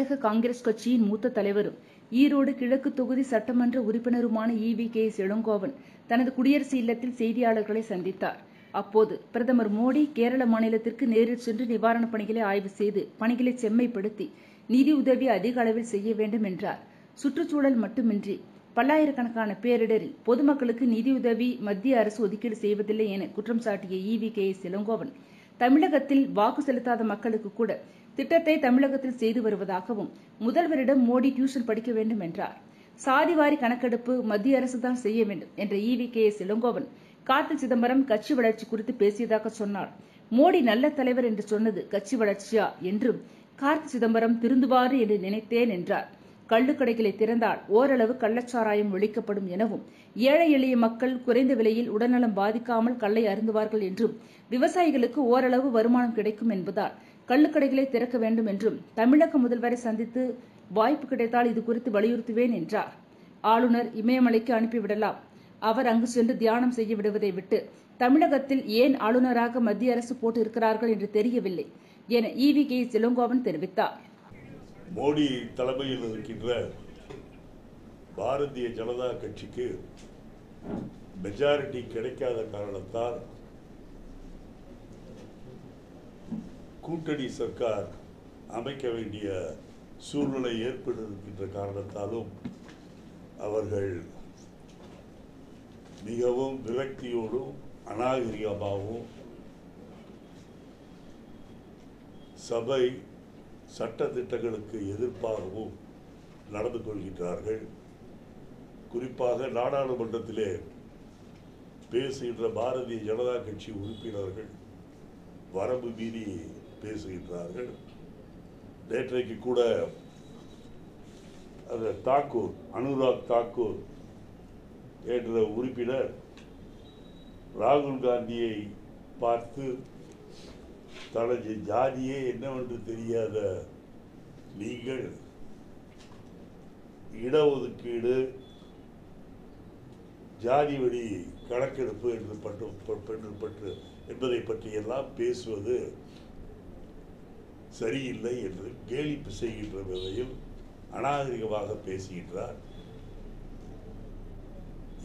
தமிழக காங்கிரஸ் கட்சியின் மூத்த தலைவரும் ஈரோடு கிழக்கு தொகுதி சட்டமன்ற உறுப்பினருமான EV.K.S. இளங்கோவன் தனது குடியரசு இல்லத்தில் செய்தியாளர்களை சந்தித்தார். அப்போது பிரதமர் மோடி கேரள மாநிலத்திற்கு நேரில் சென்று நிவாரணப் பணிகளை ஆய்வு செய்து பணிகளை செம்மைப்படுத்தி நிதியுதவி அதிக அளவில் செய்ய வேண்டும் என்றார். சுற்றுச்சூழல் மட்டுமின்றி பல்லாயிரக்கணக்கான பேரிடரில் பொதுமக்களுக்கு நிதியுதவி மத்திய அரசு ஒதுக்கீடு செய்வதில்லை என குற்றம் சாட்டிய EV.K.S. இளங்கோவன், தமிழகத்தில் வாக்கு செலுத்தாத மக்களுக்கு கூட திட்டத்தை தமிழகத்தில் செய்து வருவதாகவும், முதல்வரிடம் மோடி டியூஷன் படிக்க வேண்டும் என்றார். சாதிவாரி கணக்கெடுப்பு மத்திய அரசுதான் செய்ய வேண்டும் என்ற EV.K.S. இளங்கோவன், கார்த்தி சிதம்பரம் கட்சி வளர்ச்சி குறித்து பேசியதாக சொன்னார். மோடி நல்ல தலைவர் என்று சொன்னது கட்சி வளர்ச்சியா என்றும், கார்த்தி சிதம்பரம் திருந்துவாரு என்று நினைத்தேன் என்றார். கள்ளுக்கடைகளை திறந்தால் ஓரளவு கள்ளச்சாராயம் ஒழிக்கப்படும் எனவும், ஏழை எளிய மக்கள் குறைந்த விலையில் உடல்நலம் பாதிக்காமல் கள்ளை அருந்துவார்கள் என்றும், விவசாயிகளுக்கு ஓரளவு வருமானம் கிடைக்கும் என்பதால் கள்ளுக்கடைகளை திறக்க வேண்டும் என்றும் தமிழக முதல்வரை சந்தித்து வாய்ப்பு கிடைத்தால் இது குறித்து வலியுறுத்துவேன் என்றார். ஆளுநர் இமயமலைக்கு அனுப்பிவிடலாம், அவர் அங்கு சென்று தியானம் செய்ய விடுவதை விட்டு தமிழகத்தில் ஏன் ஆளுநராக மத்திய அரசு போட்டு இருக்கிறார்கள் என்று தெரியவில்லை என EV.K.S. இளங்கோவன் தெரிவித்தார். மோடி தலைமையில் இருக்கின்ற பாரதிய ஜனதா கட்சிக்கு மெஜாரிட்டி கிடைக்காத காரணத்தால் கூட்டணி சர்க்கார் அமைக்க வேண்டிய சூழ்நிலை ஏற்பட்டிருக்கின்ற காரணத்தாலும் அவர்கள் மிகவும் விரக்தியோடும் அநாகரிகமாகவும் சபை சட்ட திட்டங்களுக்கு எதிர்ப்பாகவும் நடந்து கொள்கின்றார்கள். குறிப்பாக நாடாளுமன்றத்திலே பேசுகின்ற பாரதிய ஜனதா கட்சி உறுப்பினர்கள் வரம்பு மீறி பேசுகின்றார்கள். நேற்றைக்கு கூட அந்த தாக்கூர், அனுராக் தாக்கூர் என்ற உறுப்பினர் ராகுல் காந்தியை பார்த்து, தனது ஜாதியே என்னவென்று தெரியாத நீங்கள் இடஒதுக்கீடு, ஜாதி வழி கணக்கெடுப்பு என்பதை பற்றியெல்லாம் பேசுவது சரியில்லை என்று கேலி செய்கின்ற வகையில் அநாகரிகமாக பேசுகின்றார்.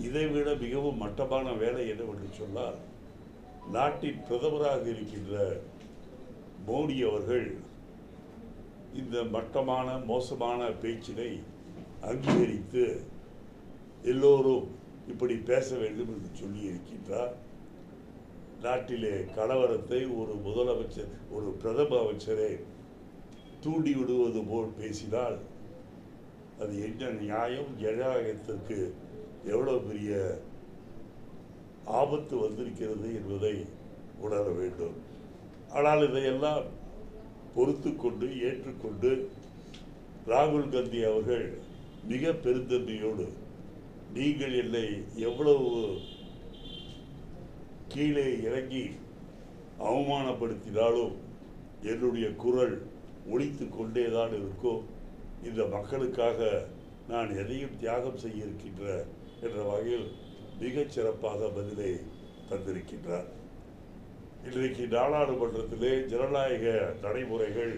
இதைவிட மிகவும் மட்டமான வேலை என்னவென்று சொன்னால், நாட்டின் பிரதமராக இருக்கின்ற மோடி அவர்கள் இந்த மட்டமான மோசமான பேச்சினை அங்கீகரித்து எல்லோரும் இப்படி பேச வேண்டும் என்று சொல்லி இருக்கின்றார். நாட்டிலே கலவரத்தை ஒரு பிரதம அமைச்சரை தூண்டி விடுவது போல் பேசினால் அது என்ன நியாயம்? ஜனநாயகத்திற்கு எவ்வளவு பெரிய ஆபத்து வந்திருக்கிறது என்பதை உணர வேண்டும். ஆனால் இதையெல்லாம் பொறுத்து கொண்டு ஏற்றுக்கொண்டு ராகுல் காந்தி அவர்கள் மிக பெருந்தன்மையோடு, நீங்கள் என்னை எவ்வளவு கீழே இறங்கி அவமானப்படுத்தினாலும் என்னுடைய குரல் ஒலித்து கொண்டேதான் இருக்கும், இந்த மக்களுக்காக நான் எதையும் தியாகம் செய்ய இருக்கின்ற என்ற வகையில் மிகச் சிறப்பாக பதிலை தந்திருக்கின்றார். இன்றைக்கு நாடாளுமன்றத்திலே ஜனநாயக நடைமுறைகள்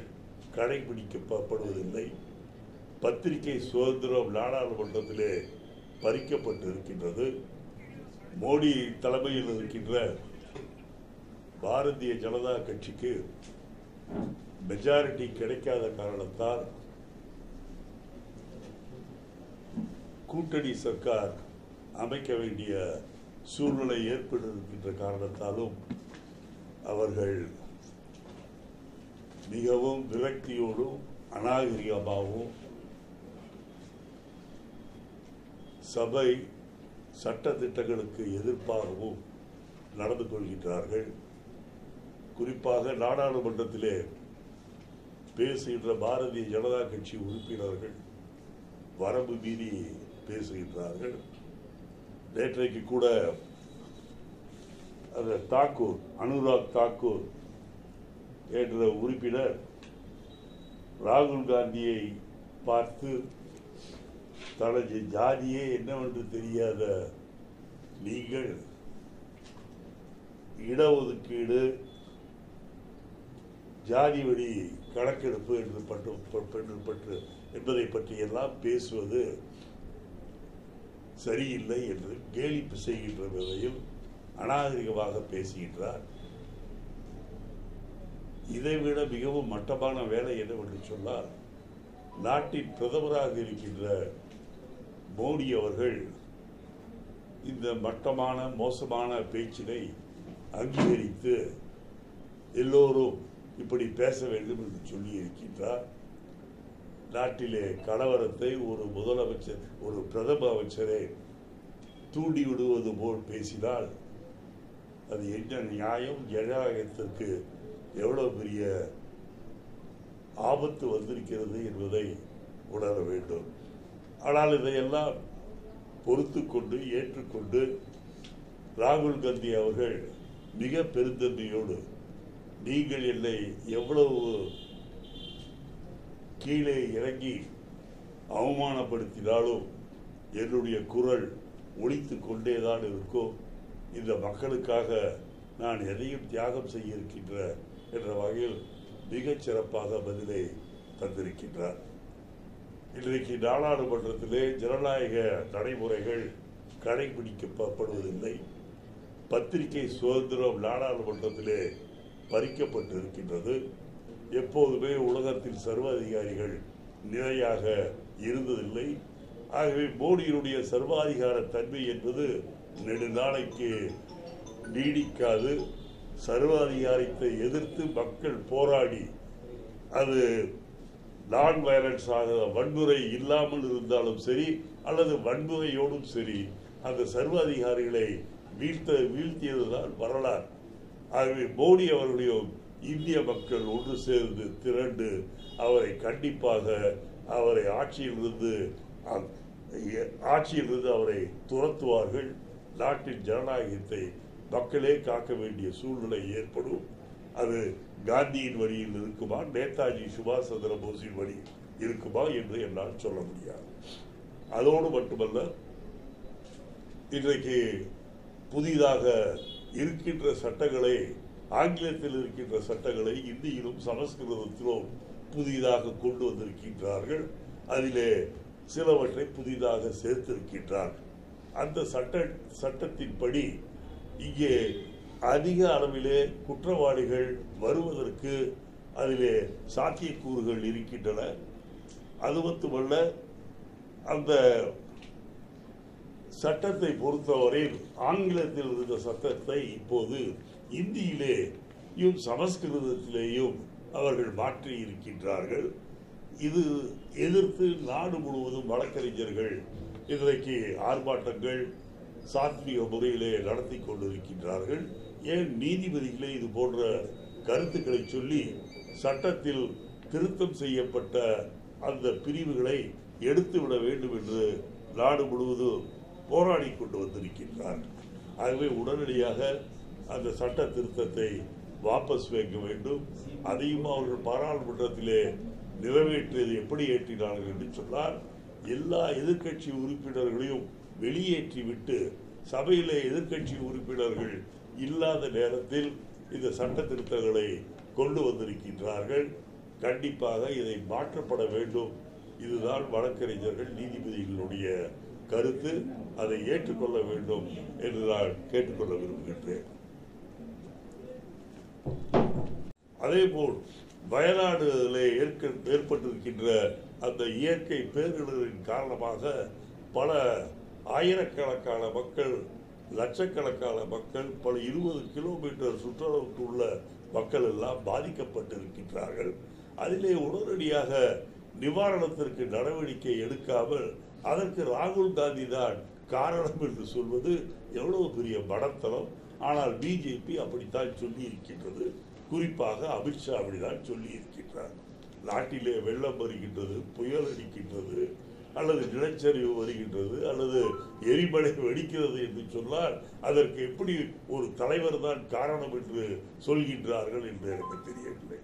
கடைபிடிக்கப்படுவதில்லை. பத்திரிகை சுதந்திரம் நாடாளுமன்றத்திலே பறிக்கப்பட்டிருக்கின்றது. மோடி தலைமையில் இருக்கின்ற பாரதிய ஜனதா கட்சிக்கு மெஜாரிட்டி கிடைக்காத காரணத்தால் கூட்டணி சர்க்கார் அமைக்க வேண்டிய சூழ்நிலை ஏற்பட்டிருக்கின்ற காரணத்தாலும் அவர்கள் மிகவும் விரக்தியோடும் அநாகரிகமாகவும் சபை சட்ட திட்டங்களுக்கு எதிர்ப்பாகவும் நடந்து கொள்கின்றார்கள். குறிப்பாக நாடாளுமன்றத்திலே பேசுகின்ற பாரதிய ஜனதா கட்சி உறுப்பினர்கள் வரம்பு மீறி பேசுகின்றார்கள். நேற்றைக்கு கூட அந்த தாக்கூர், அனுராக் தாக்கூர் என்ற உறுப்பினர் ராகுல் காந்தியை பார்த்து, தனது ஜாதியே என்னவென்று தெரியாத நீங்கள் இடஒதுக்கீடு, ஜாதி வழி கணக்கெடுப்பு என்பதை பற்றியெல்லாம் பேசுவது சரியில்லை என்று கேலி செய்கின்ற விதையில் அநாகரிகமாக பேசுகின்றார். இதைவிட மிகவும் மட்டமான வேலை என்னவென்று சொன்னால், நாட்டின் பிரதமராக இருக்கின்ற மோடி அவர்கள் இந்த மட்டமான மோசமான பேச்சினை அங்கீகரித்து எல்லோரும் இப்படி பேச வேண்டும் என்று சொல்லி இருக்கின்றார். நாட்டிலே கலவரத்தை ஒரு பிரதம அமைச்சரை தூண்டி விடுவது போல் பேசினால் அது என்ன நியாயம்? ஜனநாயகத்திற்கு எவ்வளவு பெரிய ஆபத்து வந்திருக்கிறது என்பதை உணர வேண்டும். ஆனால் இதையெல்லாம் பொறுத்து கொண்டு ஏற்றுக்கொண்டு ராகுல் காந்தி அவர்கள் மிக பெருந்தன்மையோடு, நீங்கள் என்னை எவ்வளவு கீழே இறங்கி அவமானப்படுத்தினாலும் என்னுடைய குரல் ஒலித்துக் கொண்டேதான் இருக்கும். இந்த மக்களுக்காக நான் எதையும் தியாகம் செய்ய இருக்கின்ற என்ற வகையில் மிகச் சிறப்பாக பதிலை தந்திருக்கின்றார். இன்றைக்கு நாடாளுமன்றத்திலே ஜனநாயக நடைமுறைகள் கடைபிடிக்கப்படுவதில்லை. பத்திரிகை சுதந்திரம் நாடாளுமன்றத்திலே பறிக்கப்பட்டிருக்கின்றது. எப்போதுமே உலகத்தில் சர்வாதிகாரிகள் நிலையாக இருந்ததில்லை. ஆகவே மோடியினுடைய சர்வாதிகார தன்மை என்பது நெடுநாளைக்கு நீடிக்காது. சர்வாதிகாரத்தை எதிர்த்து மக்கள் போராடி அது நான் வயலன்ஸ் ஆக வன்முறை இல்லாமல் இருந்தாலும் சரி அல்லது வன்முறையோடும் சரி அந்த சர்வாதிகாரிகளை வீழ்த்தியதுதான் வரலாறு. ஆகவே மோடி அவர்களுடைய இந்திய மக்கள் ஒன்று சேர்ந்து திரண்டு அவரை கண்டிப்பாக அவரை ஆட்சியிலிருந்து அவரை துரத்துவார்கள். நாட்டின் ஜனநாயகத்தை மக்களே காக்க வேண்டிய சூழ்நிலை ஏற்படும். அது காந்தியின் வழியில் இருக்குமா, நேதாஜி சுபாஷ் சந்திர போஸின் வழி இருக்குமா என்று என்னால் சொல்ல முடியாது. அதோடு மட்டுமல்ல, இன்றைக்கு புதிதாக இருக்கின்ற சட்டங்களை, ஆங்கிலத்தில் இருக்கின்ற சட்டங்களை இந்தியிலும் சமஸ்கிருதத்திலும் புதிதாக கொண்டு வந்திருக்கின்றார்கள். அதிலே சிலவற்றை புதிதாக சேர்த்திருக்கின்றார்கள். அந்த சட்டத்தின்படி இங்கே அதிக அளவிலே குற்றவாளிகள் வருவதற்கு அதிலே சாத்தியக்கூறுகள் இருக்கின்றன. அது மட்டுமல்ல, அந்த சட்டத்தை பொறுத்தவரையில் ஆங்கிலத்தில் இருந்த சட்டத்தை இப்போது இந்தியிலேயும் சமஸ்கிருதத்திலேயும் அவர்கள் மாற்றி இருக்கின்றார்கள். இது எதிர்த்து நாடு முழுவதும் வழக்கறிஞர்கள் இன்றைக்கு ஆர்ப்பாட்டங்கள் சாத்வீக முறையிலே நடத்தி கொண்டிருக்கின்றார்கள். ஏன் நீதிபதிகளே இது போன்ற கருத்துக்களை சொல்லி சட்டத்தில் திருத்தம் செய்யப்பட்ட அந்த பிரிவுகளை எடுத்துவிட வேண்டும் என்று நாடு முழுவதும் போராடி கொண்டு வந்திருக்கின்றார்கள். ஆகவே உடனடியாக அந்த சட்ட திருத்தத்தை வாபஸ் வைக்க வேண்டும். அதையும் அவர்கள் பாராளுமன்றத்திலே நிறைவேற்றியது எப்படி ஏற்றினார்கள் என்று சொன்னால், எல்லா எதிர்கட்சி உறுப்பினர்களையும் வெளியேற்றிவிட்டு சபையிலே எதிர்கட்சி உறுப்பினர்கள் இல்லாத நேரத்தில் இந்த சட்ட திருத்தங்களை கொண்டு வந்திருக்கின்றார்கள். கண்டிப்பாக இதை மாற்றப்பட வேண்டும். இதுதான் வழக்கறிஞர்கள் நீதிபதிகளுடைய கருத்து. அதை ஏற்றுக்கொள்ள வேண்டும் என்று நான் கேட்டுக்கொள்ள விரும்புகின்றேன். அதேபோல் வயநாடுகளிலே ஏற்பட்டிருக்கின்ற அந்த இயற்கை பேரிடரின் காரணமாக பல ஆயிரக்கணக்கான மக்கள், லட்சக்கணக்கான மக்கள், பல 20 கிலோமீட்டர் சுற்றளவுக்கு உள்ள மக்கள் எல்லாம் பாதிக்கப்பட்டிருக்கின்றார்கள். அதிலே உடனடியாக நிவாரணத்திற்கு நடவடிக்கை எடுக்காமல் அதற்கு ராகுல் காந்தி தான் காரணம் என்று சொல்வது எவ்வளவு பெரிய மடத்தனம். ஆனால் பிஜேபி அப்படித்தான் சொல்லி இருக்கின்றது. குறிப்பாக அமித்ஷா அப்படிதான் சொல்லி இருக்கின்றார். நாட்டிலே வெள்ளம் வருகின்றது, புயல் அடிக்கின்றது, அல்லது நிலச்சரிவு வருகின்றது, அல்லது எரிமலை வெடிக்கிறது என்று சொன்னால் அதற்கு எப்படி ஒரு தலைவர் தான் காரணம் என்று சொல்கின்றார்கள் என்று எனக்கு தெரியவில்லை.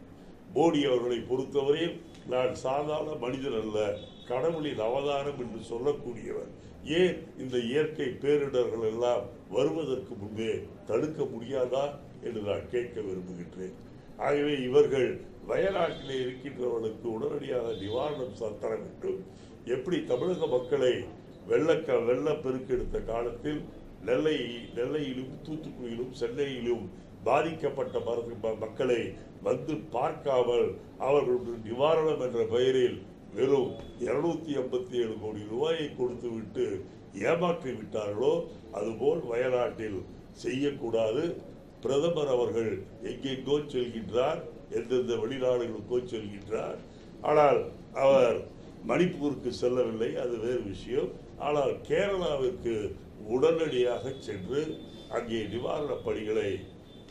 மோடி அவர்களை பொறுத்தவரையில் நான் சாதாரண மனிதன் அல்ல, கடவுளின் அவதாரம் என்று சொல்லக்கூடியவர். ஏன் இந்த இயற்கை பேரிடர்கள் எல்லாம் வருவதற்கு முன்பே தடுக்க முடியாதா என்று நான் கேட்க விரும்புகின்றேன். ஆகவே இவர்கள் வயநாட்டிலே இருக்கின்றவர்களுக்கு உடனடியாக நிவாரணம் தர வேண்டும். எப்படி தமிழக மக்களை வெள்ளப்பெருக்கு காலத்தில் நெல்லையிலும் தூத்துக்குடியிலும் சென்னையிலும் பாதிக்கப்பட்ட மக்களை வந்து பார்க்காமல் அவர்களுடைய நிவாரணம் என்ற பெயரில் வெறும் 257 கோடி ரூபாயை கொடுத்துவிட்டு ஏமாற்றி விட்டார்களோ அதுபோல் வயநாட்டில் செய்யக்கூடாது. பிரதமர் அவர்கள் எங்கெங்கோ செல்கின்றார், எந்தெந்த வெளிநாடுகளுக்கோ செல்கின்றார். ஆனால் அவர் மணிப்பூருக்கு செல்லவில்லை, அது வேறு விஷயம். ஆனால் கேரளாவிற்கு உடனடியாக சென்று அங்கே நிவாரணப் பணிகளை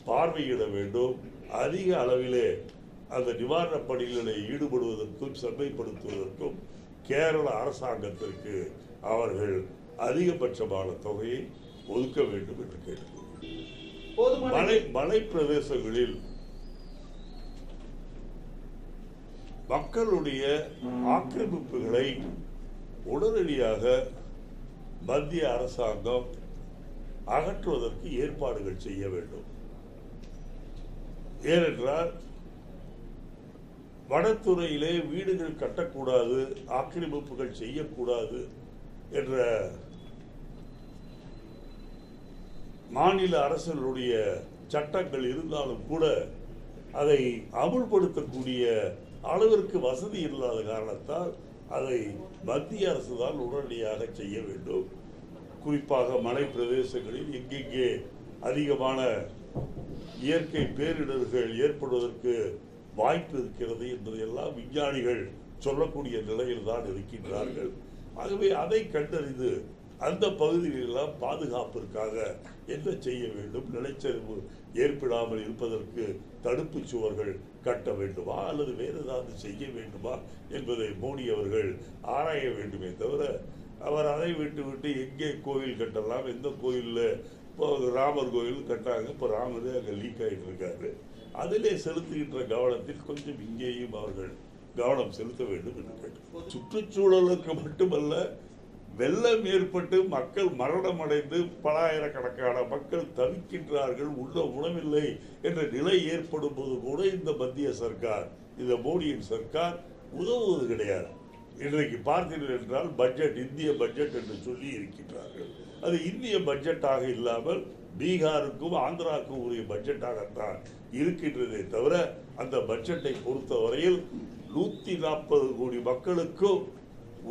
பார்வையிட வேண்டும். அதிக அளவிலே அந்த நிவாரணப் பணிகளை ஈடுபடுவதற்கும் செம்மைப்படுத்துவதற்கும் கேரள அரசாங்கத்திற்கு அவர்கள் அதிகபட்சமான தொகையை ஒதுக்க வேண்டும் என்று கேட்டுக்கொள்கிறேன். மலை பிரதேசங்களில் மக்களுடைய ஆக்கிரமிப்புகளை உடனடியாக மத்திய அரசாங்கம் அகற்றுவதற்கு ஏற்பாடுகள் செய்ய வேண்டும். ஏனென்றால் வனத்துறையிலே வீடுகள் கட்டக்கூடாது, ஆக்கிரமிப்புகள் செய்யக்கூடாது என்ற மாநில அரசுகளுடைய சட்டங்கள் இருந்தாலும் கூட அதை அமுல்படுத்தக்கூடிய அளவிற்கு வசதி இல்லாத காரணத்தால் அதை மத்திய அரசு தான் உடனடியாக செய்ய வேண்டும். குறிப்பாக மலை பிரதேசங்களில் எங்கெங்கே அதிகமான இயற்கை பேரிடர்கள் ஏற்படுவதற்கு வாய்ப்பு இருக்கிறது என்பதையெல்லாம் விஞ்ஞானிகள் சொல்லக்கூடிய நிலையில் தான் இருக்கின்றார்கள். ஆகவே அதை கண்டறிந்து அந்த பகுதிகளெல்லாம் பாதுகாப்பிற்காக என்ன செய்ய வேண்டும், நிலச்சரிவு ஏற்படாமல் இருப்பதற்கு தடுப்பு சுவர்கள் கட்ட வேண்டுமா அல்லது வேறு ஏதாவது செய்ய வேண்டுமா என்பதை மோடி அவர்கள் ஆராய வேண்டுமே தவிர அவர் அதை விட்டு எங்கே கோயில் கட்டலாம், எந்த கோயிலில் இப்போ ராமர் கோயில் கட்டாங்க, இப்போ ராமரே அங்கே லீக் ஆகிட்டு இருக்காரு, அதிலே செலுத்துகின்ற கவனத்தில் கொஞ்சம் இங்கேயும் அவர்கள் கவனம் செலுத்த வேண்டும் என்று கேட்டு, சுற்றுச்சூழலுக்கு மட்டுமல்ல வெள்ளம் ஏற்பட்டு மக்கள் மரணம் அடைந்து பல ஆயிரக்கணக்கான மக்கள் தவிக்கின்றார்கள், உள்ள உணவில்லை என்ற நிலை ஏற்படும் போது கூட இந்த மத்திய சர்க்கார், இந்த மோடியின் சர்க்கார் உதவுவது கிடையாது. இன்றைக்கு பார்த்தீர்கள் என்றால் பட்ஜெட், இந்திய பட்ஜெட் என்று சொல்லி இருக்கின்றார்கள். அது இந்திய பட்ஜெட்டாக இல்லாமல் பீகாருக்கும் ஆந்திராவுக்கும் உரிய பட்ஜெட்டாகத்தான் இருக்கின்றதே தவிர அந்த பட்ஜெட்டை பொறுத்தவரையில் 140 கோடி மக்களுக்கும்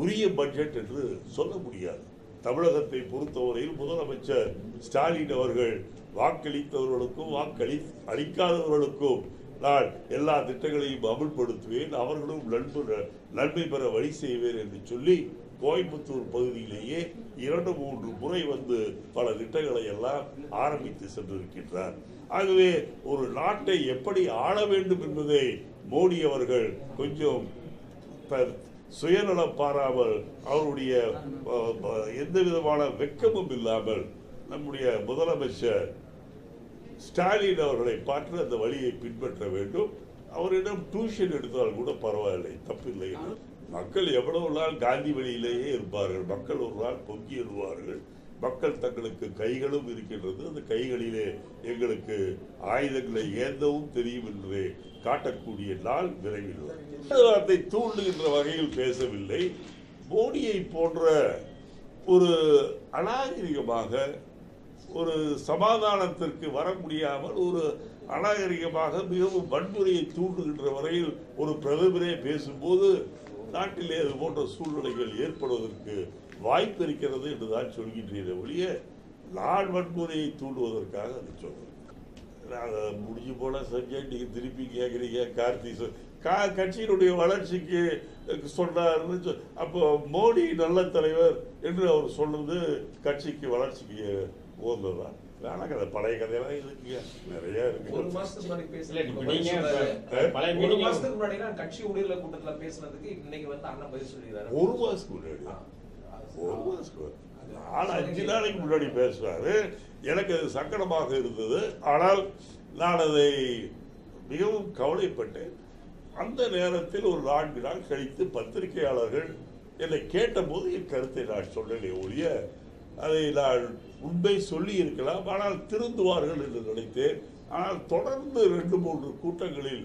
உரிய பட்ஜெட் என்று சொல்ல முடியாது. தமிழகத்தை பொறுத்தவரையில் முதலமைச்சர் ஸ்டாலின் அவர்கள் வாக்களித்தவர்களுக்கும் அளிக்காதவர்களுக்கும் நான் எல்லா திட்டங்களையும் அமுல்படுத்துவேன், அவர்களும் நன்மை பெற வழி செய்வேன் என்று சொல்லி கோயம்புத்தூர் பகுதியிலேயே 2-3 முறை வந்து பல திட்டங்களை எல்லாம் ஆரம்பித்து சென்றிருக்கின்றார். ஆகவே ஒரு நாட்டை எப்படி ஆள வேண்டும் என்பதை மோடி அவர்கள் கொஞ்சம் சுயநலம் பாராமல், அவருடைய எந்த விதமான வெட்கமும் இல்லாமல் நம்முடைய முதலமைச்சர் ஸ்டாலின் அவர்களை பார்த்து அந்த வழியை பின்பற்ற வேண்டும். அவரிடம் டியூஷன் எடுத்தால் கூட பரவாயில்லை, தப்பில்லை. மக்கள் எவ்வளவு நாள் காந்தி வழியிலேயே இருப்பார்கள், மக்கள் ஒரு நாள் பொங்கி எழுவார்கள். மக்கள் தங்களுக்கு கைகளும் இருக்கின்றது, அந்த கைகளிலே எங்களுக்கு ஆயுதங்களை ஏந்தவும் தெரியும் என்று காட்டக்கூடிய நாள் விரைவில். அதை தூண்டுகின்ற வகையில் பேசவில்லை. மோடியை போன்ற ஒரு அநாகரிகமாக, ஒரு சமாதானத்திற்கு வர முடியாமல் ஒரு அநாகரிகமாக மிகவும் வன்முறையை தூண்டுகின்ற வரையில் ஒரு பிரதமரே பேசும்போது நாட்டிலே அது போன்ற சூழ்நிலைகள் ஏற்படுவதற்கு வாய்ப்பு இருக்கிறது என்றுதான் சொல்கின்றேன் ஒழிய நான் வன்முறையை தூண்டுவதற்காக அது சொல்றேன். முடிஞ்சு போல சஞ்சய் நீங்க திருப்பி கேட்குறீங்க. கட்சியினுடைய வளர்ச்சிக்கு சொன்னார்னு அப்போ மோடி நல்ல தலைவர் என்று அவர் சொல்றது கட்சிக்கு வளர்ச்சிக்கு உகந்ததான். பழைய கதையெல்லாம் இருக்குங்க, நிறைய இருக்கு. ஒரு மாசத்துக்கு முன்னாடி கட்சி ஊழியர்கள் கூட்டத்துல பேசுனதுக்கு இன்னைக்கு வந்து அண்ணன் பதில் சொல்லிடுறாரு. ஒரு மாசத்துக்கு ஆனால் 5 நாளைக்கு முன்னாடி பேசுறாரு. எனக்கு அது சங்கடமாக இருந்தது. ஆனால் நான் அதை மிகவும் கவலைப்பட்டேன். அந்த நேரத்தில் ஒரு 4 நாள் கழித்து பத்திரிகையாளர்கள் என்னை கேட்டபோது என் கருத்தை நான் சொன்னேன் ஒழிய அதை நான் உண்மை சொல்லி இருக்கலாம், ஆனால் திருந்துவார்கள் என்று நினைத்தேன். ஆனால் தொடர்ந்து 2-3 கூட்டங்களில்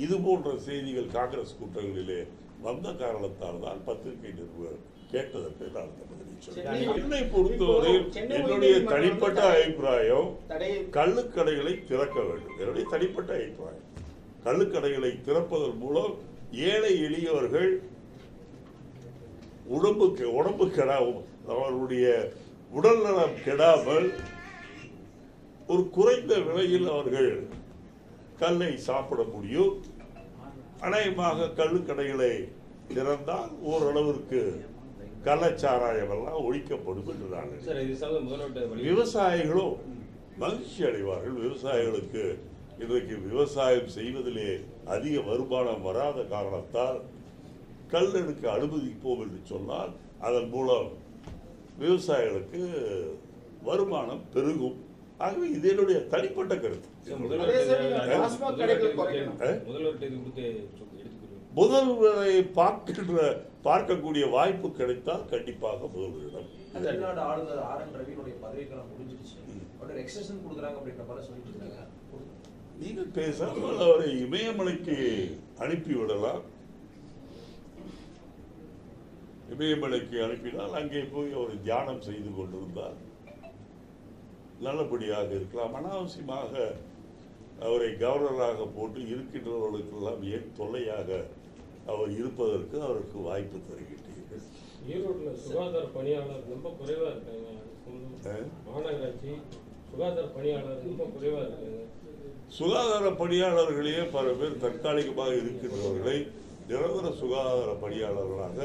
இது போன்ற செய்திகள் காங்கிரஸ் கூட்டங்களிலே வந்த காரணத்தால் தான் பத்திரிகை நிருபர் கேட்டதற்கு நான் பதிலளித்தேன். என்னை பொறுத்தவரை என்னுடைய தனிப்பட்ட அபிப்பிராயம் கள்ளுக்கடைகளை திறக்க வேண்டும். என்னுடைய தனிப்பட்ட அபிப்பிராயம் கள்ளுக்கடைகளை திறப்பதன் மூலம் ஏழை எளியவர்கள் உடம்பு கெடாமல், அவர்களுடைய உடல் நலம் கெடாமல் ஒரு குறைந்த விலையில் அவர்கள் கல்லை சாப்பிட முடியும். அநேகமாக கள்ளுக்கடைகளை திறந்தால் ஓரளவிற்கு கள்ளச்சாராயம் எல்லாம் ஒழிக்கப்படும் என்று நான் விவசாயிகளும் மகிழ்ச்சி அடைவார்கள். விவசாயிகளுக்கு இன்றைக்கு விவசாயம் செய்வதிலே அதிக வருமானம் வராத காரணத்தால் கல்லெடுக்க அனுமதிப்போம் என்று சொன்னால் அதன் மூலம் விவசாயிகளுக்கு வருமானம் பெருகும். ஆகவே இது என்னுடைய தனிப்பட்ட கருத்து. முதல்வரை பார்க்கக்கூடிய வாய்ப்பு கிடைத்தால் கண்டிப்பாக முதல்வரிடம். தமிழ்நாடு ஆளுநர் ஆர்.என். ரவியினுடைய பதவிக்காலம் முடிஞ்சிருச்சு, அவருக்கு எக்ஸ்டென்ஷன் கொடுக்குறாங்க அப்படின்ற மாதிரி சொல்லிட்டு இருக்காங்க. நீங்கள் பேசாமல் அவரை இமயமலைக்கு அனுப்பிவிடலாம். இமயமலைக்கு அனுப்பினால் அங்கே போய் அவர் தியானம் செய்து கொண்டிருந்தால் நல்லபடியாக இருக்கலாம். அனாவசியமாக அவரை கவர்னராக போட்டு இருக்கின்றவர்களுக்கெல்லாம் ஏன் தொல்லையாக அவர் இருப்பதற்கு அவருக்கு வாய்ப்பு தருகின்றீர்கள். ஈரோட்டில் சுகாதார பணியாளர் ரொம்ப குறைவா இருக்காங்க. மாநகராட்சி சுகாதார பணியாளர் ரொம்ப குறைவா இருக்காங்க. சுகாதார பணியாளர்களையே பல பேர் தற்காலிகமாக இருக்கின்றவர்களை நிரந்தர சுகாதார பணியாளர்களாக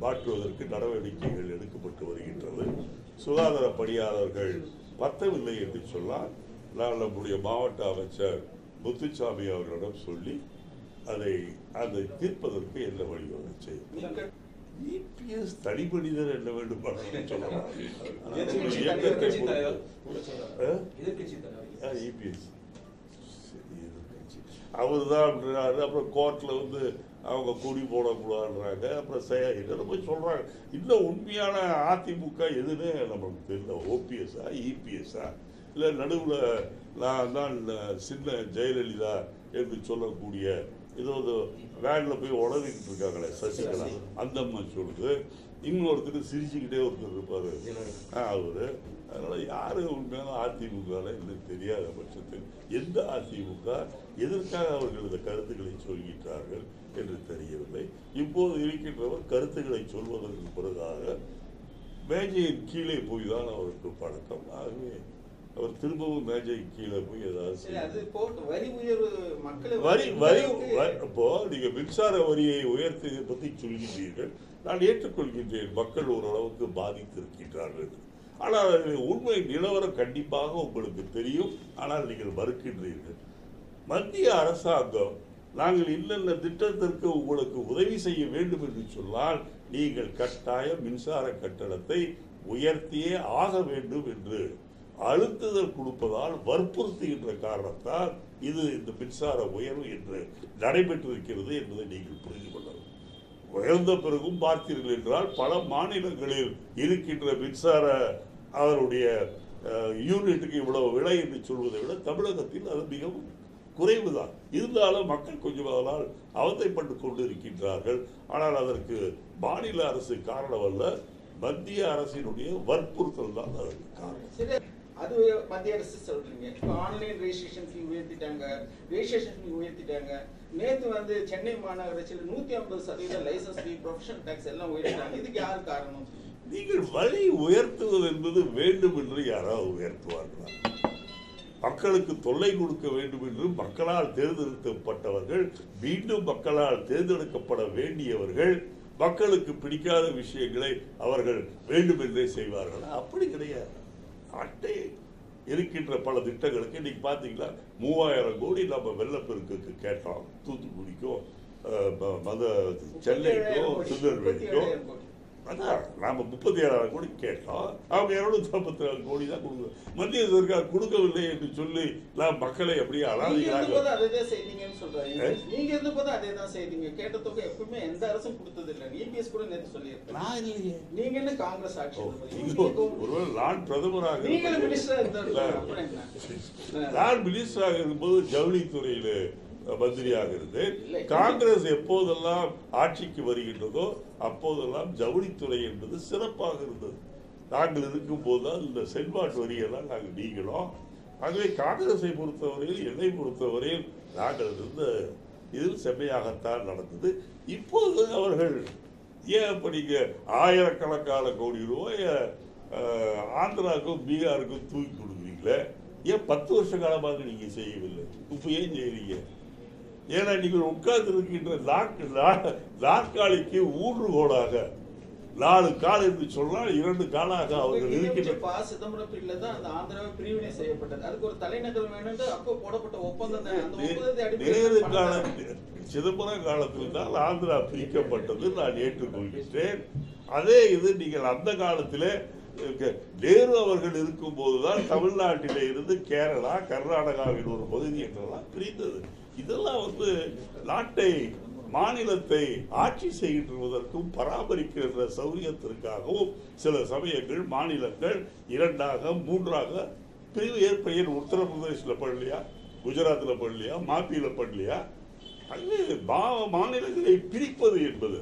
மாற்றுவதற்கு நடவடிக்கைகள் எடுக்கப்பட்டு வருகின்றது. சுகாதார பணியாளர்கள் பத்தவில்லை என்று சொன்னால் நான் நம்முடைய மாவட்ட அமைச்சர் முத்துசாமி அவர்களிடம் சொல்லி அதை தீர்ப்பதற்கு என்ன வழிவகை செய்யும். EPS தனி மனிதர் என்ன வேண்டும் சொல்லலாம். அவர் தான் அப்புறம் கோர்ட்ல வந்து அவங்க குடி போடக்கூடாதுன்றாங்க. அப்புறம் என்ன போய் சொல்றாங்க. இன்னும் உண்மையான அதிமுக எதுன்னு நமக்கு தெரியல. ஓபிஎஸ்ஆ இபிஎஸ்ஆ இல்லை நடுவில் நான் தான் சின்ன ஜெயலலிதா என்று சொல்லக்கூடிய ஏதோ வேனில் போய் உடவிக்கிட்டு இருக்காங்களே சசிகலா, அந்த அம்மா சொல்லுது. இன்னொருத்தர் சிரிச்சுக்கிட்டே ஒருத்தர் இருப்பாரு அவரு. அதனால யாரு உண்மையான அதிமுக எனக்கு தெரியாத பட்சத்தில் எந்த அதிமுக எதற்காக அவர்கள் இந்த கருத்துக்களை சொல்கின்றார்கள் என்று தெரியவில்லை. இப்போது இருக்கின்றவர் கருத்துக்களை சொல்வதற்கு பிறகாக மேஜையின் கீழே போய் தான் அவருக்கு பழக்கம். ஆகவே அவர் திரும்பவும் மேஜை கீழே போய் ஏதாவது இப்போ நீங்க மின்சார வரியை உயர்த்தியதை பற்றி சொல்கின்றீர்கள். நான் ஏற்றுக்கொள்கின்றேன், மக்கள் ஓரளவுக்கு பாதித்திருக்கின்றார்கள். ஆனால் உண்மை நிலவரம் கண்டிப்பாக உங்களுக்கு தெரியும். ஆனால் நீங்கள் மறுக்கின்றீர்கள். மத்திய அரசாங்கம் நாங்கள் இன்னென்ன திட்டத்திற்கு உங்களுக்கு உதவி செய்ய வேண்டும் என்று சொன்னால் நீங்கள் கட்டாயம் மின்சார கட்டணத்தை உயர்த்தியே ஆக வேண்டும் என்று அழுத்துதல் கொடுப்பதால் வற்புறுத்துகின்ற காரணத்தால் இந்த மின்சார உயர்வு என்று நடைபெற்றிருக்கிறது என்பதை நீங்கள் புரிந்து கொள்ளலாம். உயர்ந்த பிறகும் பார்த்தீர்கள் என்றால் பல மாநிலங்களில் இருக்கின்ற மின்சார அவருடைய யூனிட்டுக்கு இவ்வளவு விலை என்று சொல்வதை விட தமிழகத்தில் அது மிகவும் குறைவுதான். இருந்தாலும் மக்கள் கொஞ்சம் அதனால் அவதைப்பட்டு கொண்டு இருக்கின்றார்கள். ஆனால் அதற்கு மாநில அரசு காரணம் அல்ல, மத்திய அரசினுடைய வற்புறுத்தல் தான் அதற்கு காரணம். அது மத்திய அரசு சொல்றீங்க. இப்போ ஆன்லைன் ரெஜிஸ்ட்ரேஷன் ஃபீ உயர்த்திட்டாங்க. நேற்று வந்து சென்னை மாநகராட்சியில் 150% லைசன்ஸ் ஃபீ, ப்ரொஃபஷனல் டாக்ஸ் எல்லாம் உயர்த்திட்டாங்க. இதுக்கு யார் காரணம்? நீங்கள் வரி உயர்த்துவது என்பது வேண்டும் என்று யாராவது உயர்த்துவார்களா? மக்களுக்கு தொல்லை கொடுக்க வேண்டும் என்று மக்களால் தேர்ந்தெடுக்கப்பட்டவர்கள், மீண்டும் மக்களால் தேர்ந்தெடுக்கப்பட வேண்டியவர்கள் மக்களுக்கு பிடிக்காத விஷயங்களை அவர்கள் வேண்டும் என்றே செய்வார்கள். அப்படி கிடையாது. அட்டை இருக்கின்ற பல திட்டங்களுக்கு இன்னைக்கு பார்த்தீங்களா 3000 கோடி நம்ம வெள்ளப்பெருக்குக்கு கேட்டோம். தூத்துக்குடிக்கும் சென்னைக்கும் திருநெல்வேலிக்கும். அதான் நாம 37,000 கோடி கேட்டோம். அவங்க 254 கோடி தான் கொடுக்கணும். மத்திய சர்க்கார் கொடுக்கவில்லை என்று சொல்லி நாம் மக்களை அப்படியே அனாதைகளாக நீங்க இருந்த போது அதே தான் செய்தீங்க. கேட்ட தொகை எப்பவுமே எந்த அரசும் கொடுத்தது இல்லை. EPS கூட நேற்று சொல்லியிருக்கேன். நான் இல்லையே. நீங்க என்ன காங்கிரஸ் ஆட்சி? ஒருவேளை நான் பிரதமராக நீங்க மினிஸ்டரா இருந்தா நான் மினிஸ்டராக இருக்கும்போது ஜவுளித்துறையில மந்திரியாக இருந்தேன். காங்கிரஸ் எப்போதெல்லாம் ஆட்சிக்கு வருகின்றதோ அப்போதெல்லாம் ஜவுளித்துறை என்பது சிறப்பாக இருந்தது. நாங்கள் இருக்கும் போதுதான் இந்த செல்வாட்டு வரியெல்லாம் நாங்கள் நீங்களோம். ஆகவே காங்கிரஸை பொறுத்தவரையில், என்னை பொறுத்தவரையில் நாங்கள் இருந்த இதில் செம்மையாகத்தான் நடந்தது. இப்போது அவர்கள் ஏன் இப்ப நீங்க ஆயிரக்கணக்கான கோடி ரூபாய் ஆந்திராவுக்கும் பீகாருக்கும் தூக்கி கொடுக்குறீங்களே, ஏன் 10 வருஷ காலமாக நீங்க செய்யவில்லை? இப்ப ஏன் செய்யறீங்க? ஏன்னா நீங்கள் உட்கார்ந்து இருக்கின்ற நாற்காலிக்கு ஊன்றுகோலாக 4 கால் என்று சொன்னால் 2 காலாக அவர்கள் இருக்கின்ற சிதம்பரம் பீரியட்ல தான் அந்த ஆந்திராவை பிரிவினை செய்யப்பட்டது. அதுக்கு ஒரு தலைநகர் வேணும்னு அப்போ போடப்பட்ட ஒப்பந்தம் தான். அந்த ஒப்பந்தத்தை அடிப்படையில் சிதம்பரம் காலத்தில் தான் ஆந்திரா பிரிக்கப்பட்டது, நான் ஏற்றுக்கொள்கிறேன். அதே இது நீங்கள் அந்த காலத்திலே நேரு அவர்கள் இருக்கும் போதுதான் தமிழ்நாட்டிலே இருந்து கேரளா, கர்நாடகாவின் ஒரு பகுதி என்றெல்லாம் பிரிந்தது. இதெல்லாம் நாட்டை, மாநிலத்தை ஆட்சி செய்கின்றதற்கும் பராமரிக்கின்ற சௌரியத்திற்காகவும் சில சமயங்கள் மாநிலங்கள் 2ஆக 3ஆக பிரிவு ஏற்ப உத்தரப்பிரதேசில் பண்ணலையா, குஜராத்தில் பண்ணலையா, மாப்பியில பண்ணலையா? அங்கே மாநிலங்களை பிரிப்பது என்பது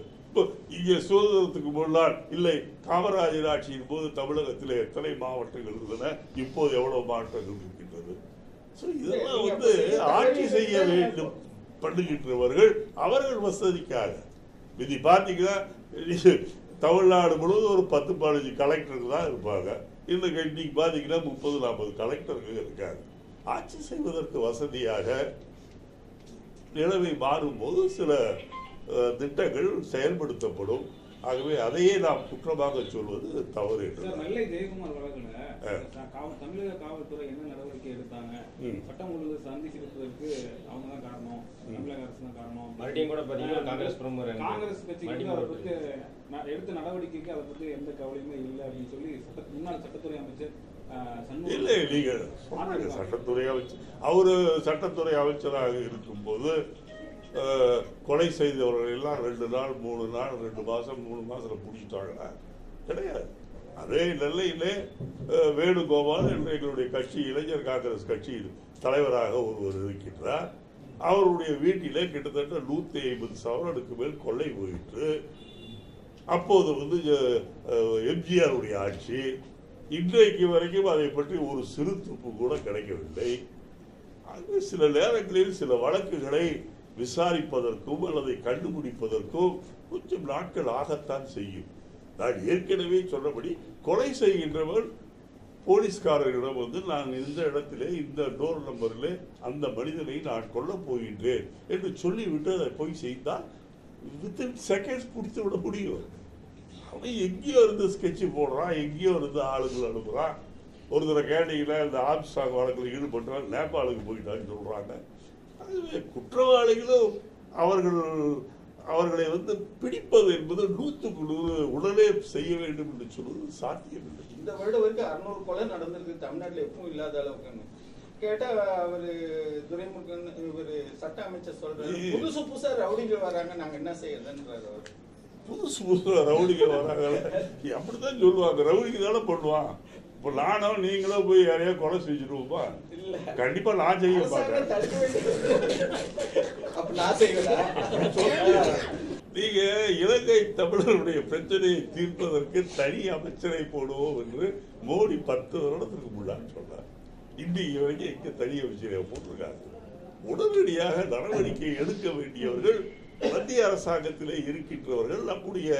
இங்கே சுதந்திரத்துக்கு முன்னால் இல்லை, காமராஜர் ஆட்சியின் போது தமிழகத்தில் எத்தனை மாவட்டங்கள் இருந்தன, இப்போது எவ்வளவு மாவட்டங்கள் இருக்கின்றது? இதெல்லாம் ஆட்சி செய்ய வேண்டும் பண்ணுகின்றவர்கள் அவர்கள் வசதிக்காக. இது பார்த்தீங்கன்னா தமிழ்நாடு முழுவதும் ஒரு 10-15 கலெக்டர்கள் தான் இருப்பாங்க. இன்னைக்கு பார்த்தீங்கன்னா 30-40 கலெக்டர்கள் இருக்காங்க. ஆட்சி செய்வதற்கு வசதியாக நிலைமை மாறும்போது சில திட்டங்கள் செயல்படுத்தப்படும். ஆகவே அதையே நாம் குற்றமாக சொல்வது தவறு என்று. நெல்லை ஜெயக்குமார் வழக்குல தமிழக காவல்துறை என்ன நடவடிக்கை எடுத்தாங்க? சட்டம் ஒழுங்கு சந்திச்சிருப்பதற்கு அவங்க தான் காரணம், தமிழக அரசு தான் காரணம். மறுபடியும் கூட பாத்தீங்கன்னா காங்கிரஸ் கட்சிக்கு அதை பத்தி எடுத்த நடவடிக்கைக்கு அதை பத்தி எந்த கவலையுமே இல்லை அப்படின்னு சொல்லி முன்னாள் சட்டத்துறை அமைச்சர் இல்லை, நீங்கள் சட்டத்துறை அமைச்சர், அவரு சட்டத்துறை அமைச்சராக இருக்கும் போது கொலை செய்தவர்கள் எல்லாம் 2 நாள் 3 நாள் 2 மாசம் 3 மாசத்துல பிடிச்சிட்டாங்களா? கிடையாது. அதே நெல்லையிலே வேணுகோபால் என்ற எங்களுடைய கட்சி, இளைஞர் காங்கிரஸ் கட்சி தலைவராக ஒருவர் இருக்கின்றார். அவருடைய வீட்டிலே கிட்டத்தட்ட 150 சவரனுக்கு மேல் கொள்ளை போயிற்று. அப்போது எம்ஜிஆருடைய ஆட்சி. இன்றைக்கு வரைக்கும் அதை பற்றி ஒரு சிறு துப்பு கூட கிடைக்கவில்லை. அது சில நேரங்களில் சில வழக்குகளை விசாரிப்பதற்கும் அல்லது கண்டுபிடிப்பதற்கும் கொஞ்சம் நாட்கள் ஆகத்தான் செய்யும். நான் ஏற்கனவே சொன்னபடி கொலை செய்கின்றவர் போலீஸ்காரர்களிடம் நான் இந்த இடத்திலே இந்த டோர் நம்பரிலே அந்த மனிதனை நான் கொல்ல போகின்றேன் என்று சொல்லிவிட்டு அதை போய் செய்தால் வித்தின் செகண்ட்ஸ் பிடித்து விட முடியும். அவன் எங்கேயோ இருந்து ஸ்கெட்சு போடுறான், எங்கேயோ இருந்து ஆளுகள் அனுப்புறான். ஒரு தடவை கேட்டீங்கன்னா இந்த ஆப்ஸ்டாக் வழக்கில் ஈடுபட்டால் நேபாளுக்கு போயிட்டான்னு சொல்றாங்க. குற்றவாளிகளும் அவர்களை பிடிப்பது என்பது 100க்கு 100 உடனே செய்ய வேண்டும் என்று சொல்வது சாத்தியமில்லை. இந்த வருடம் வரைக்கும் 600 கொலை நடந்திருக்கு தமிழ்நாட்டில், எப்பவும் இல்லாத அளவுக்கு. கேட்டா அவரு துரைமுருகன் இவரு சட்ட அமைச்சர் சொல்றாரு, புதுசா ரவுடிகள் வராங்க, நாங்க என்ன செய்யறதுன்றாரு. அவர் புதுசா ரவுடிகள் வராங்க அப்படித்தான் சொல்லுவாங்க. ரவுடிக்கு தானே பண்ணுவான். இப்ப நானும் நீங்களும் போய் யாரையா கொலை செஞ்சிருவோமா? கண்டிப்பா நான் செய்ய மாட்டேன். நீங்க இலங்கை தமிழர்களுடைய பிரச்சனையை தீர்ப்பதற்கு தனி அமைச்சரை போடுவோம் என்று மோடி 10 வருடத்துக்கு முன்னாடி சொன்னார். இன்றைக்கு வரைக்கும் எங்க தனி அமைச்சரை போட்டிருக்காங்க. உடனடியாக நடவடிக்கை எடுக்க வேண்டியவர்கள் மத்திய அரசாங்கத்திலே இருக்கின்றவர்கள், நம்முடைய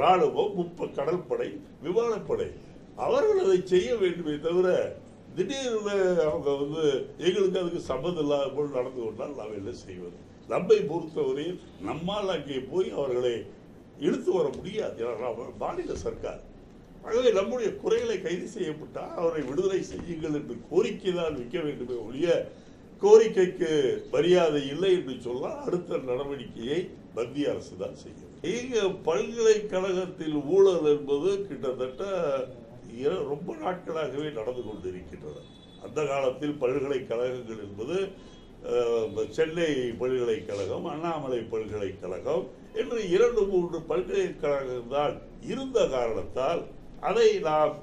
ராணுவம், கடற்படை, விமானப்படை, அவர்கள் அதை செய்ய வேண்டுமே தவிர திடீர்னு அவங்க எங்களுக்கு அதுக்கு சம்மந்தம் இல்லாத போல் நடந்து கொண்டால் நாம் என்ன செய்வது? நம்மை பொறுத்தவரையில் நம்மால் அங்கே போய் அவர்களை இழுத்து வர முடியாது. மாநில சர்க்கார். ஆகவே நம்முடைய குறைகளை கைது செய்யப்பட்டால் அவரை விடுதலை செய்யுங்கள் என்று கோரிக்கை தான் வைக்க வேண்டுமே ஒழிய கோரிக்கைக்கு மரியாதை இல்லை என்று சொன்னால் அடுத்த நடவடிக்கையை மத்திய அரசு தான் செய்யும். இங்க பல்கலைக்கழகத்தில் ஊழல் என்பது கிட்டத்தட்ட ரொம்ப நாட்களாகவே நடந்து கொண்டிருக்கின்றன. அந்த காலத்தில் பல்கலைக்கழகங்கள் என்பது சென்னை பல்கலைக்கழகம், அண்ணாமலை பல்கலைக்கழகம் என்று 2-3 பல்கலைக்கழகம் தான் இருந்த காரணத்தால் அதை நாம்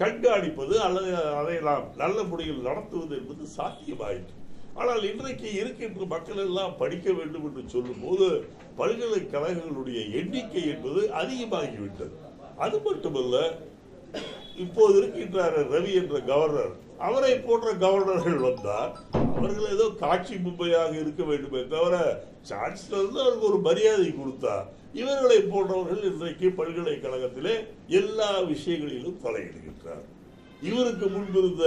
கண்காணிப்பது அல்லது அதை நாம் நல்ல முறையில் நடத்துவது என்பது சாத்தியமாயிற்று. ஆனால் இன்றைக்கு இருக்கின்ற மக்கள் எல்லாம் படிக்க வேண்டும் என்று சொல்லும் போது பல்கலைக்கழகங்களுடைய எண்ணிக்கை என்பது அதிகமாகிவிட்டது. அது மட்டுமல்ல, இப்போது இருக்கின்றார் ரவி என்ற கவர்னர், அவரை போன்ற கவர்னர்கள் வந்தால் அவர்கள் ஏதோ காட்சி மும்பையாக இருக்க வேண்டுமே தவிர சான்சலர் அவருக்கு ஒரு மரியாதை கொடுத்தார். இவர்களை போன்றவர்கள் இன்றைக்கு பல்கலைக்கழகத்திலே எல்லா விஷயங்களிலும் தலையிடுகின்றார். இவருக்கு முன்பிருந்த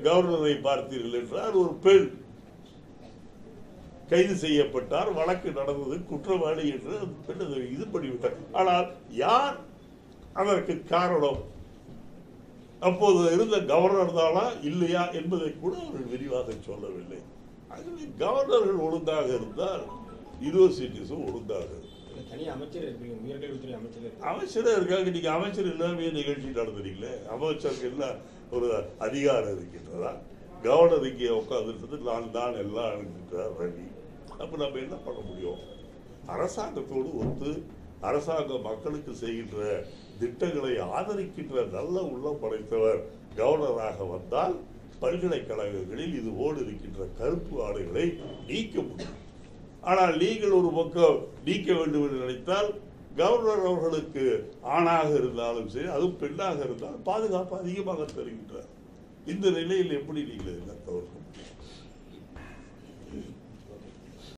கவர்னரை பார்த்தீர்கள் என்றால் ஒரு பெண் கைது செய்யப்பட்டார், வழக்கு நடந்தது, குற்றவாளி என்று பெண் இது பண்ணிவிட்டார். ஆனால் யார் அதற்கு காரணம்? அப்போது இருந்த கவர்னர் தானா இல்லையா என்பதை கூட அவர்கள் விரிவாக சொல்லவில்லை. ஆகவே கவர்னர்கள் ஒழுங்காக இருந்தால் யூனிவர்சிட்டிஸும் ஒழுங்காக இருக்கும். அமைச்சரே இருக்காங்க, நீங்க அமைச்சர் இல்லாம நிகழ்ச்சி நடந்துறீங்களே. அமைச்சருக்கு எல்லாம் ஒரு அதிகாரம் இருக்கின்றதா? கவர்னர் இங்கே உட்காந்துட்டு நான் தான் எல்லாம் அனுப்பிட்டார் ரவி. அப்ப நம்ம என்ன பண்ண முடியும்? அரசாங்கத்தோடு ஒத்து அரசாங்கம் மக்களுக்கு செய்கின்ற திட்டங்களை ஆதரிக்கின்ற நல்ல உள்ளம் படைத்தவர் கவர்னராக வந்தால் பல்கலைக்கழகங்களில் இது ஓடு இருக்கின்ற கருப்பு ஆடைகளை நீக்க முடியும். ஆனால் நீங்கள் ஒரு பக்கம் நீக்க வேண்டும் என்று நினைத்தால் கவர்னர் அவர்களுக்கு ஆணாக இருந்தாலும் சரி, அதுவும் பெண்ணாக இருந்தாலும் பாதுகாப்பு அதிகமாக தருகின்றார். இந்த நிலையில் எப்படி நீங்கள் என்ன தவிர்க்க